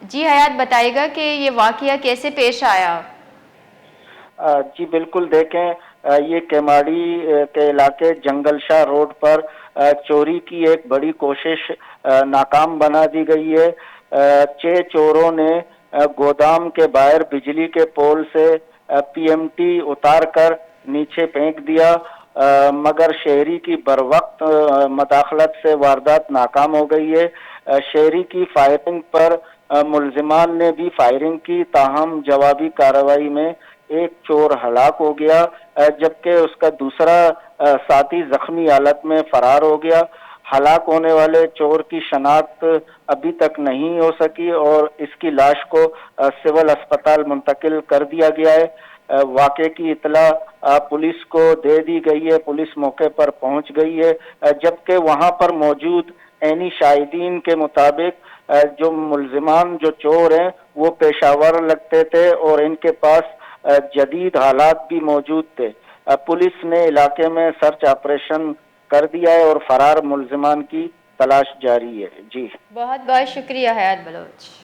جی حیات بتائے گا کہ یہ واقعہ کیسے پیش آیا؟ جی بالکل، دیکھیں یہ کیماڑی کے علاقے جنگل شاہ روڈ پر چوری کی ایک بڑی کوشش ناکام بنا دی گئی ہے۔ 6 چوروں نے گودام کے باہر بجلی کے پول سے پی ایم ٹی اتار کر نیچے پھینک دیا، مگر شہری کی بروقت مداخلت سے واردات ناکام ہو گئی ہے۔ شہری کی فائرنگ پر ملزمان نے بھی فائرنگ کی، تاہم جوابی کارروائی میں ایک چور ہلاک ہو گیا، جبکہ اس کا دوسرا ساتھی زخمی حالت میں فرار ہو گیا۔ ہلاک ہونے والے چور کی شناخت ابھی تک نہیں ہو سکی اور اس کی لاش کو سول اسپتال منتقل کر دیا گیا ہے۔ واقعے کی اطلاع پولیس کو دے دی گئی ہے، پولیس موقع پر پہنچ گئی ہے، جبکہ وہاں پر موجود عینی شاہدین کے مطابق جو ملزمان جو چور ہیں وہ پیشہ ور لگتے تھے اور ان کے پاس جدید حالات بھی موجود تھے۔ پولیس نے علاقے میں سرچ آپریشن کر دیا ہے اور فرار ملزمان کی تلاش جاری ہے۔ جی بہت بہت شکریہ حیات بلوچ۔